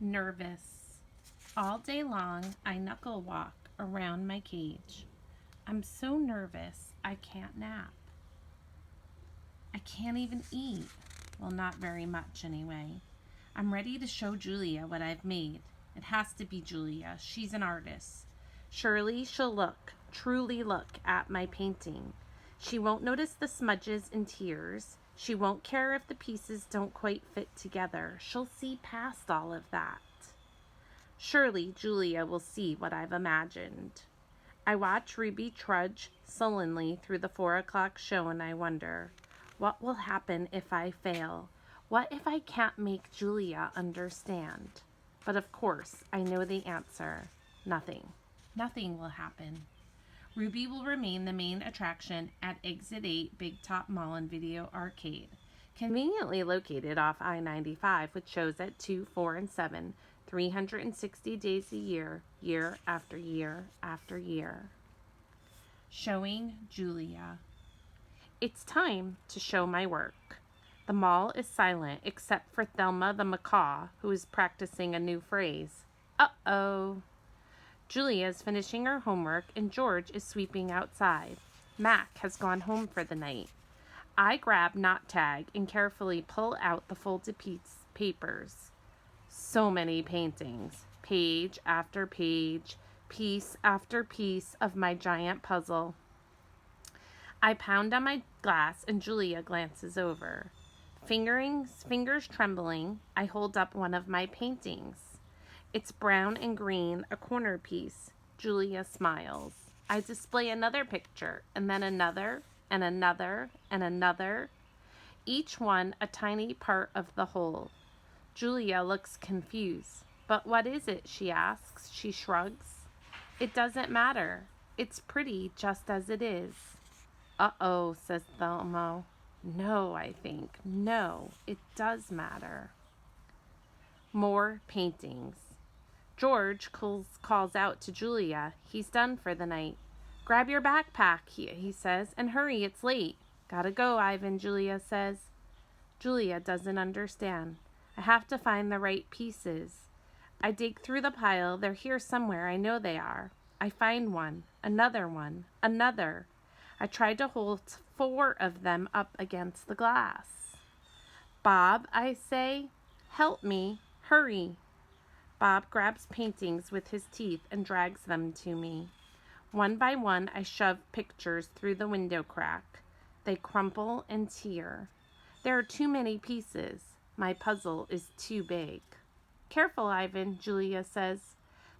Nervous. All day long, I knuckle walk around my cage. I'm so nervous, I can't nap. I can't even eat. Well, not very much anyway. I'm ready to show Julia what I've made. It has to be Julia. She's an artist. Surely she'll truly look at my painting. She won't notice the smudges and tears. She won't care if the pieces don't quite fit together. She'll see past all of that. Surely Julia will see what I've imagined. I watch Ruby trudge sullenly through the 4 o'clock show and I wonder, what will happen if I fail? What if I can't make Julia understand? But of course, I know the answer. Nothing. Nothing will happen. Ruby will remain the main attraction at Exit 8 Big Top Mall and Video Arcade, conveniently located off I-95 with shows at 2, 4, and 7, 360 days a year, year after year after year. Showing Julia. It's time to show my work. The mall is silent except for Thelma the macaw, who is practicing a new phrase. Uh-oh. Julia is finishing her homework and George is sweeping outside. Mac has gone home for the night. I grab Knot Tag and carefully pull out the folded papers. So many paintings, page after page, piece after piece of my giant puzzle. I pound on my glass and Julia glances over. Fingers trembling, I hold up one of my paintings. It's brown and green, a corner piece. Julia smiles. I display another picture, and then another, and another, and another. Each one a tiny part of the whole. Julia looks confused. But what is it, she asks. She shrugs. It doesn't matter. It's pretty just as it is. Uh-oh, says Thelma. No, I think. No, it does matter. More paintings. George calls out to Julia. He's done for the night. Grab your backpack, he says, and hurry, it's late. Gotta go, Ivan, Julia says. Julia doesn't understand. I have to find the right pieces. I dig through the pile. They're here somewhere. I know they are. I find one, another. I try to hold 4 of them up against the glass. Bob, I say, help me, hurry. Bob grabs paintings with his teeth and drags them to me. One by one, I shove pictures through the window crack. They crumple and tear. There are too many pieces. My puzzle is too big. Careful, Ivan, Julia says.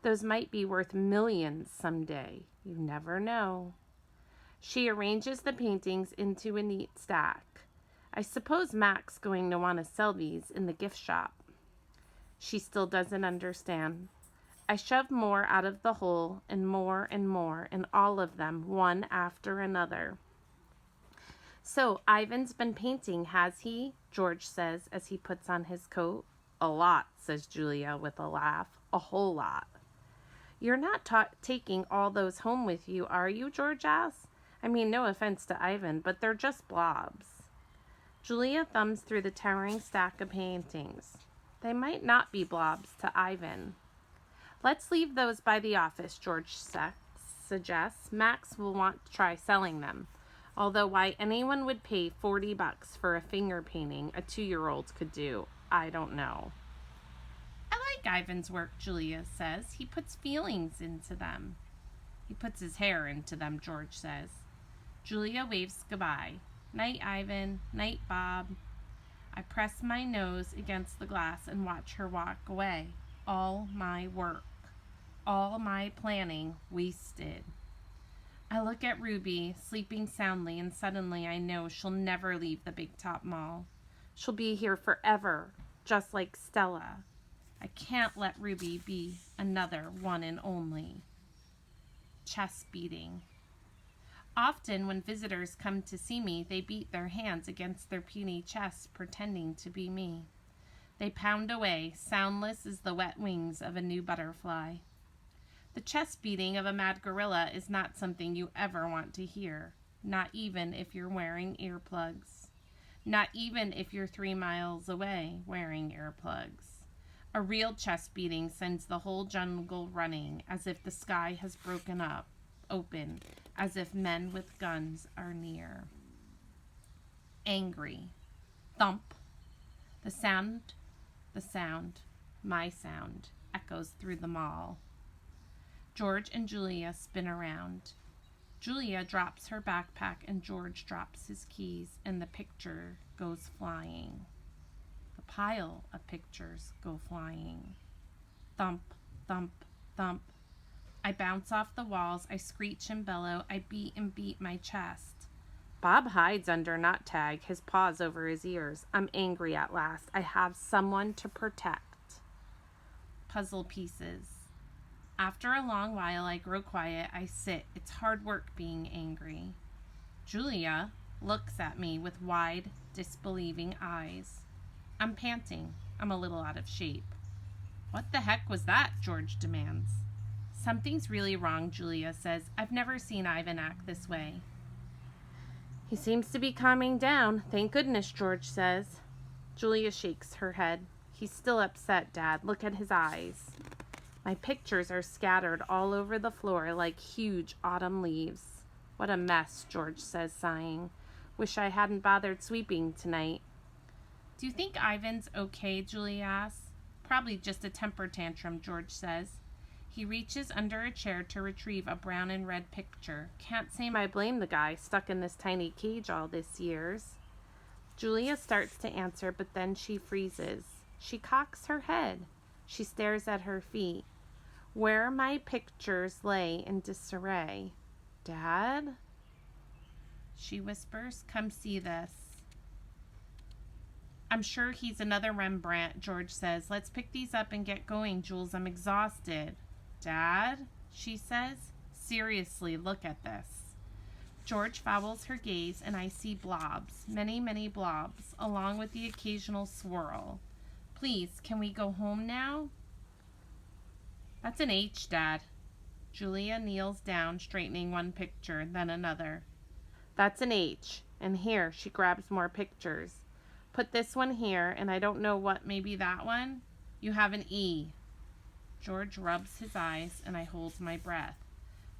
Those might be worth millions someday. You never know. She arranges the paintings into a neat stack. I suppose Mac's going to want to sell these in the gift shop. She still doesn't understand. I shove more out of the hole and more, and all of them, one after another. So, Ivan's been painting, has he? George says as he puts on his coat. A lot, says Julia with a laugh. A whole lot. You're not taking all those home with you, are you? George asks. I mean, no offense to Ivan, but they're just blobs. Julia thumbs through the towering stack of paintings. They might not be blobs to Ivan. Let's leave those by the office, George suggests. Max will want to try selling them. Although why anyone would pay $40 for a finger painting a 2-year-old could do, I don't know. I like Ivan's work, Julia says. He puts feelings into them. He puts his hair into them, George says. Julia waves goodbye. Night, Ivan. Night, Bob. I press my nose against the glass and watch her walk away. All my work, all my planning wasted. I look at Ruby, sleeping soundly, and suddenly I know she'll never leave the Big Top Mall. She'll be here forever, just like Stella. I can't let Ruby be another one and only. Chest beating. Often when visitors come to see me, they beat their hands against their puny chests, pretending to be me. They pound away, soundless as the wet wings of a new butterfly. The chest beating of a mad gorilla is not something you ever want to hear, not even if you're wearing earplugs. Not even if you're 3 miles away wearing earplugs. A real chest beating sends the whole jungle running, as if the sky has broken up, open, as if men with guns are near. Angry. Thump. The sound, my sound, echoes through the mall. George and Julia spin around. Julia drops her backpack and George drops his keys, and the picture goes flying. The pile of pictures go flying. Thump, thump, thump. I bounce off the walls, I screech and bellow, I beat and beat my chest. Bob hides under Nut Tag, his paws over his ears. I'm angry at last. I have someone to protect. Puzzle pieces. After a long while, I grow quiet. I sit. It's hard work being angry. Julia looks at me with wide, disbelieving eyes. I'm panting. I'm a little out of shape. What the heck was that? George demands. Something's really wrong, Julia says. I've never seen Ivan act this way. He seems to be calming down. Thank goodness, George says. Julia shakes her head. He's still upset, Dad. Look at his eyes. My pictures are scattered all over the floor like huge autumn leaves. What a mess, George says, sighing. Wish I hadn't bothered sweeping tonight. Do you think Ivan's okay? Julia asks. Probably just a temper tantrum, George says. He reaches under a chair to retrieve a brown and red picture. Can't say I blame the guy stuck in this tiny cage all these years. Julia starts to answer, but then she freezes. She cocks her head. She stares at her feet. Where my pictures lay in disarray. Dad? She whispers, come see this. I'm sure he's another Rembrandt, George says. Let's pick these up and get going, Jules. I'm exhausted. Dad, she says. Seriously, look at this. George follows her gaze, and I see blobs, many, many blobs, along with the occasional swirl. Please, can we go home now? That's an H, Dad. Julia kneels down, straightening one picture, then another. That's an H, and here she grabs more pictures. Put this one here, and I don't know what, maybe that one? You have an E. George rubs his eyes, and I hold my breath.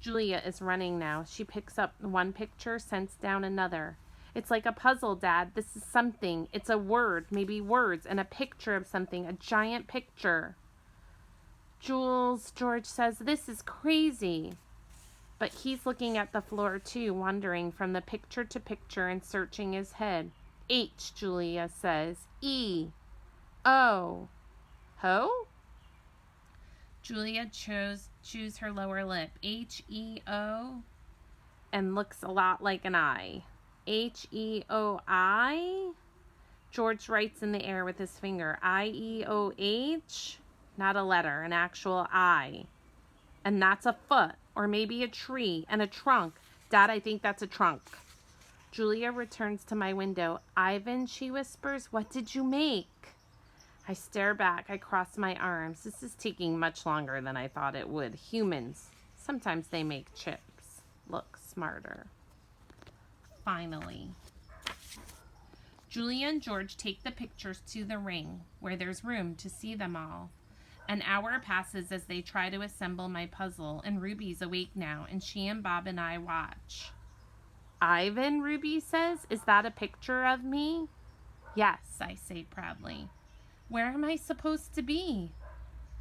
Julia is running now. She picks up one picture, sends down another. It's like a puzzle, Dad. This is something. It's a word, maybe words, and a picture of something, a giant picture. Jules, George says, this is crazy. But he's looking at the floor too, wandering from the picture to picture and searching his head. H, Julia says. E. O. Ho? Julia chews her lower lip. H-E-O? And looks a lot like an I. H-E-O-I? George writes in the air with his finger. I-E-O-H? Not a letter, an actual I. And that's a foot, or maybe a tree, and a trunk. Dad, I think that's a trunk. Julia returns to my window. Ivan, she whispers, what did you make? I stare back. I cross my arms. This is taking much longer than I thought it would. Humans, sometimes they make chips look smarter. Finally. Julia and George take the pictures to the ring, where there's room to see them all. An hour passes as they try to assemble my puzzle, and Ruby's awake now, and she and Bob and I watch. Ivan, Ruby says, is that a picture of me? Yes, I say proudly. Where am I supposed to be?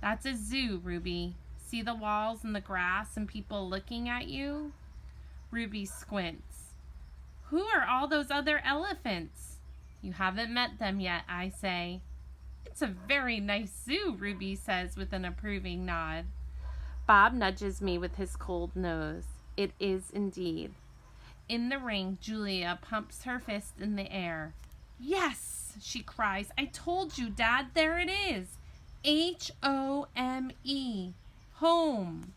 That's a zoo, Ruby. See the walls and the grass and people looking at you? Ruby squints. Who are all those other elephants? You haven't met them yet, I say. It's a very nice zoo, Ruby says with an approving nod. Bob nudges me with his cold nose. It is indeed. In the ring, Julia pumps her fist in the air. Yes, she cries. I told you, Dad. There it is. H-O-M-E. Home.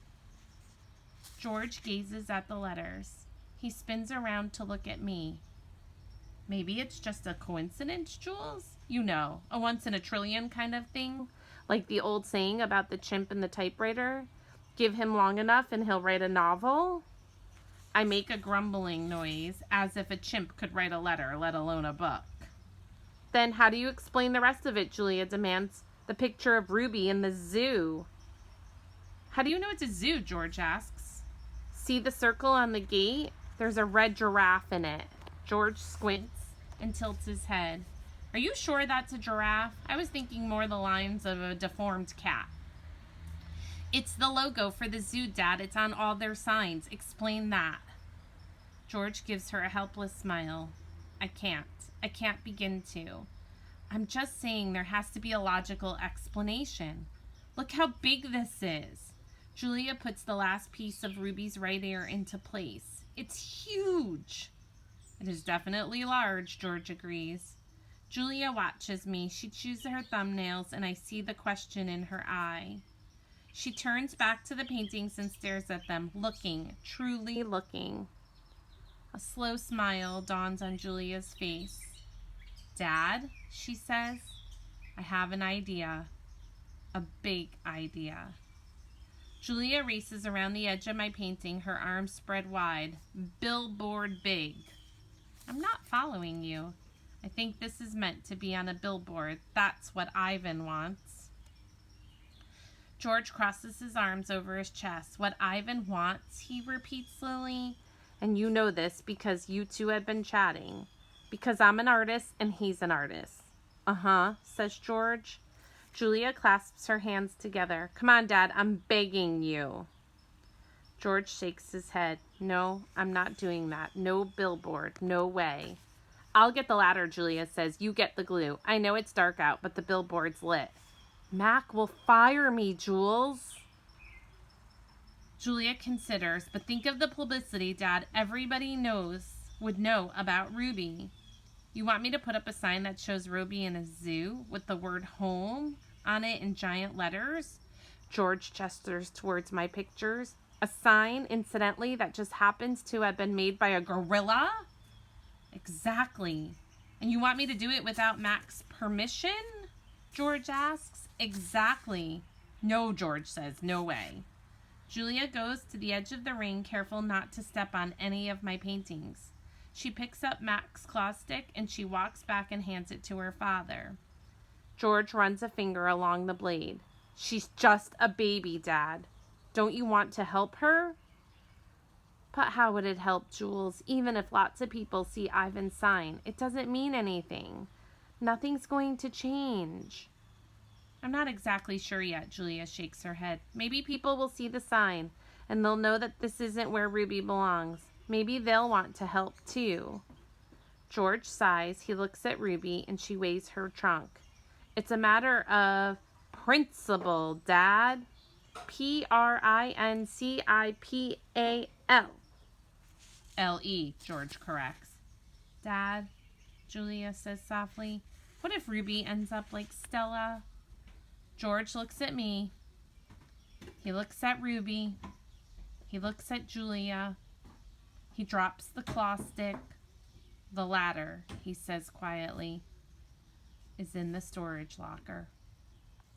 George gazes at the letters. He spins around to look at me. Maybe it's just a coincidence, Jules? You know, a once-in-a-trillion kind of thing. Like the old saying about the chimp and the typewriter. Give him long enough and he'll write a novel. I make a grumbling noise, as if a chimp could write a letter, let alone a book. Then how do you explain the rest of it, Julia demands. The picture of Ruby in the zoo. How do you know it's a zoo? George asks. See the circle on the gate? There's a red giraffe in it. George squints and tilts his head. Are you sure that's a giraffe? I was thinking more the lines of a deformed cat. It's the logo for the zoo, Dad. It's on all their signs. Explain that. George gives her a helpless smile. I can't begin to. I'm just saying there has to be a logical explanation. Look how big this is. Julia puts the last piece of Ruby's right ear into place. It's huge. It is definitely large, George agrees. Julia watches me. She chews her thumbnails, and I see the question in her eye. She turns back to the paintings and stares at them, looking, truly looking. A slow smile dawns on Julia's face. Dad, she says, I have an idea. A big idea. Julia races around the edge of my painting, her arms spread wide. Billboard big. I'm not following you. I think this is meant to be on a billboard. That's what Ivan wants. George crosses his arms over his chest. What Ivan wants, he repeats slowly. And you know this because you two have been chatting. Because I'm an artist and he's an artist. Uh-huh, says George. Julia clasps her hands together. Come on, Dad, I'm begging you. George shakes his head. No, I'm not doing that. No billboard. No way. I'll get the ladder, Julia says. You get the glue. I know it's dark out, but the billboard's lit. Mac will fire me, Jules. Julia considers, but think of the publicity, Dad. Everybody would know about Ruby. You want me to put up a sign that shows Ruby in a zoo with the word home on it in giant letters? George gestures towards my pictures. A sign, incidentally, that just happens to have been made by a gorilla? Exactly. And you want me to do it without Mac's permission? George asks. Exactly. No, George says. No way. Julia goes to the edge of the ring, careful not to step on any of my paintings. She picks up Mac's claw stick and she walks back and hands it to her father. George runs a finger along the blade. She's just a baby, Dad. Don't you want to help her? But how would it help, Jules? Even if lots of people see Ivan's sign, it doesn't mean anything. Nothing's going to change. I'm not exactly sure yet, Julia shakes her head. Maybe people will see the sign, and they'll know that this isn't where Ruby belongs. Maybe they'll want to help, too. George sighs. He looks at Ruby, and she weighs her trunk. It's a matter of principle, Dad. Principal. L-E, George corrects. Dad, Julia says softly, what if Ruby ends up like Stella? George looks at me. He looks at Ruby. He looks at Julia. He drops the claw stick. The ladder, he says quietly, is in the storage locker.